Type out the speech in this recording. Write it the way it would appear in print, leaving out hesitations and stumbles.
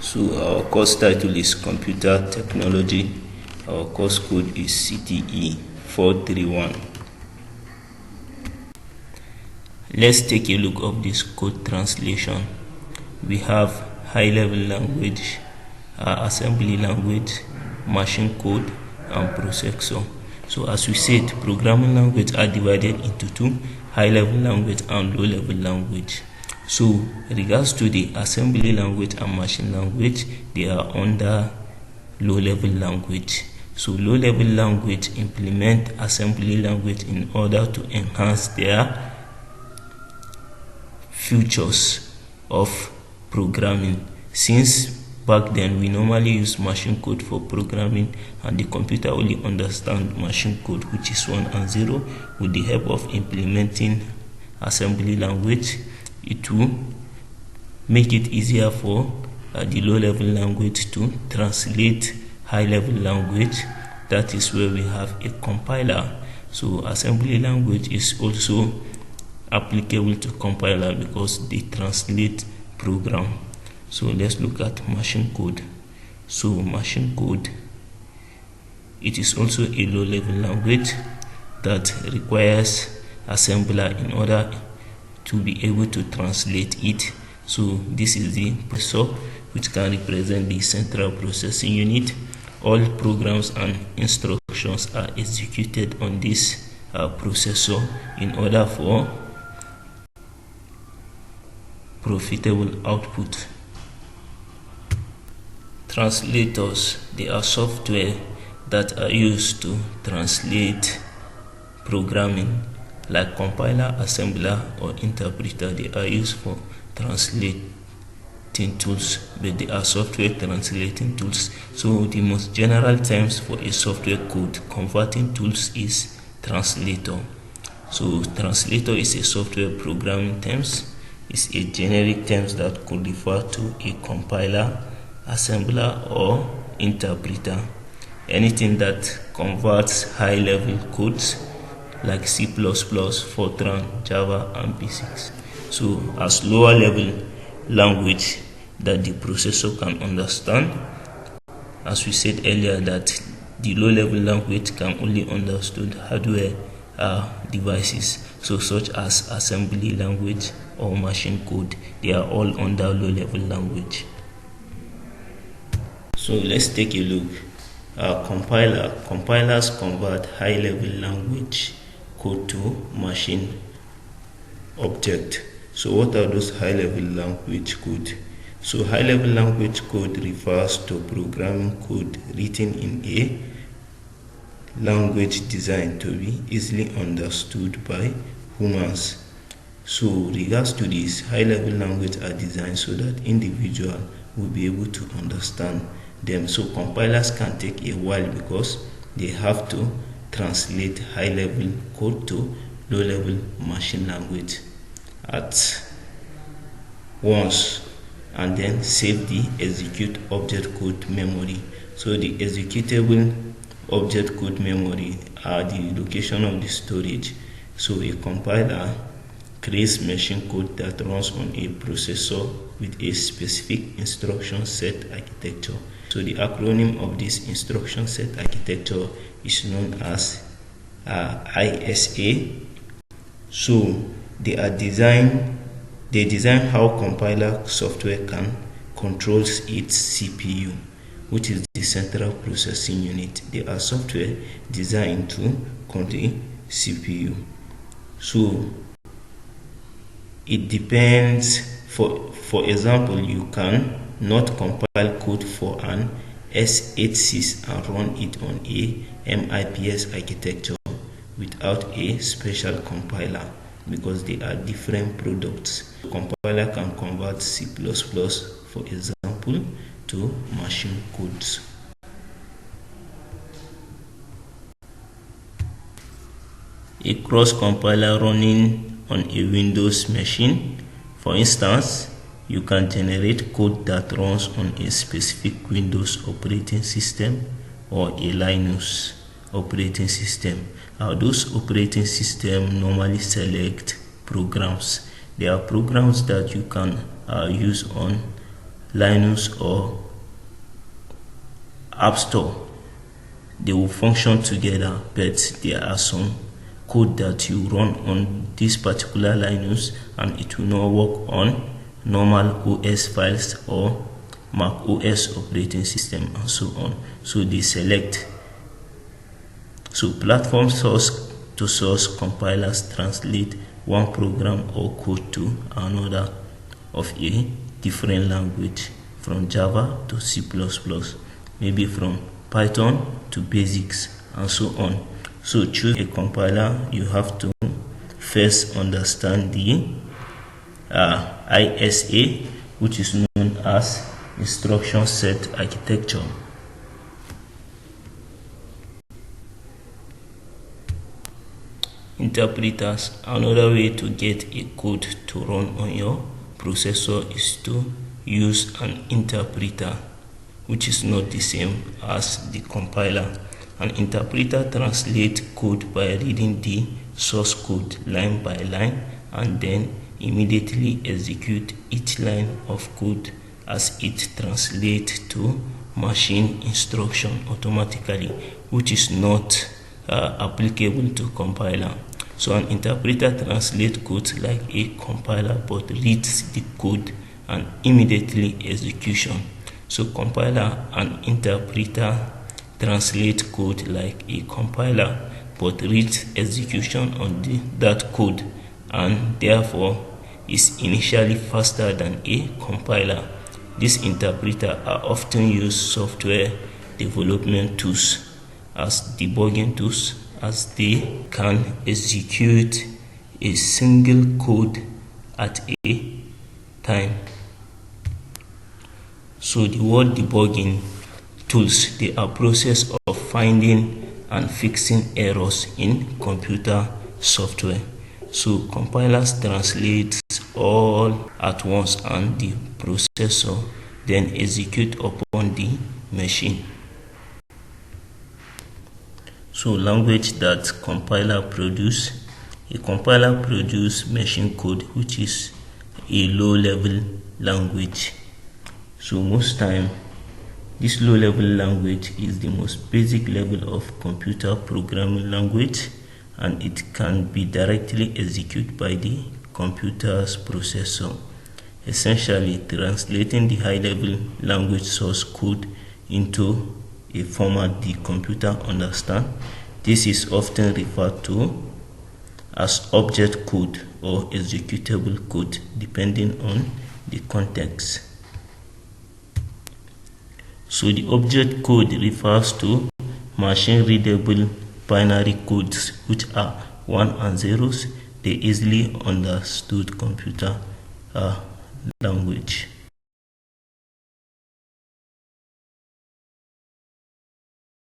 So our course title is Computer Technology. Our course code is CTE 431. Let's take a look of this code translation. We have high-level language, assembly language, machine code, and processor. So as we said, programming language are divided into two: high-level language and low-level language. So regards to the assembly language and machine language, they are under low-level language. So low-level language implement assembly language in order to enhance their features of programming. Since back then we normally use machine code for programming, and the computer only understand machine code, which is 1 and 0. With the help of implementing assembly language, it will make it easier for the low-level language to translate high-level language. That is where we have a compiler. So assembly language is also applicable to compiler because they translate program. So let's look at machine code. So machine code, it is also a low-level language that requires assembler in order to be able to translate it. So this is the processor, which can represent the central processing unit. All programs and instructions are executed on this processor in order for profitable output. Translators, they are software that are used to translate programming, like compiler, assembler, or interpreter. They are used for translating tools, but they are software translating tools. So the most general terms for a software code converting tools is translator. So translator is a software programming terms. It's a generic terms that could refer to a compiler, assembler, or interpreter. Anything that converts high-level codes like C++, Fortran, Java, and Basics. So as lower level language that the processor can understand. As we said earlier, that the low-level language can only understand hardware devices, so such as assembly language or machine code. They are all under low-level language. So let's take a look. Compilers convert high-level language code to machine object. So what are those high-level language code? So high-level language code refers to programming code written in a language designed to be easily understood by humans. So regards to this, high-level language are designed so that individual will be able to understand them. So compilers can take a while because they have to translate high-level code to low-level machine language at once, and then save the execute object code memory. So the executable object code memory are the location of the storage. So a compiler creates machine code that runs on a processor with a specific instruction set architecture. So the acronym of this instruction set architecture is known as ISA. So they design how compiler software can controls its CPU, which is the central processing unit. They are software designed to control the CPU. So it depends. For example, you can not compile code for an x86 and run it on a MIPS architecture without a special compiler, because they are different products. Compiler can convert C++, for example, to machine codes. A cross compiler running on a Windows machine, for instance, you can generate code that runs on a specific Windows operating system or a Linux operating system. Those operating systems normally select programs. There are programs that you can use on Linux or App Store. They will function together, but there are some code that you run on this particular Linux and it will not work on normal OS files or Mac OS operating system and so on. So they select. So platform source to source compilers translate one program or code to another of a different language, from Java to C++, maybe from Python to Basics and so on. So choose a compiler. You have to first understand the ISA, which is known as Instruction Set Architecture. Interpreters. Another way to get a code to run on your processor is to use an interpreter, which is not the same as the compiler. An interpreter translates code by reading the source code line by line and then immediately execute each line of code as it translates to machine instruction automatically, which is not applicable to compiler. So an interpreter translates code like a compiler but reads the code and immediately execution. So compiler and interpreter translate code like a compiler but reads execution on that code and therefore is initially faster than a compiler. These interpreters are often used software development tools as debugging tools, as they can execute a single code at a time. So the word debugging tools, they are process of finding and fixing errors in computer software. So compilers translate all at once and the processor then execute upon the machine. So language that compiler produce. A compiler produce machine code, which is a low-level language. So most time this low-level language is the most basic level of computer programming language and it can be directly executed by the computer's processor, essentially translating the high-level language source code into a format the computer understands. This is often referred to as object code or executable code, depending on the context. So the object code refers to machine-readable binary codes, which are 1 and 0s. They easily understood computer language.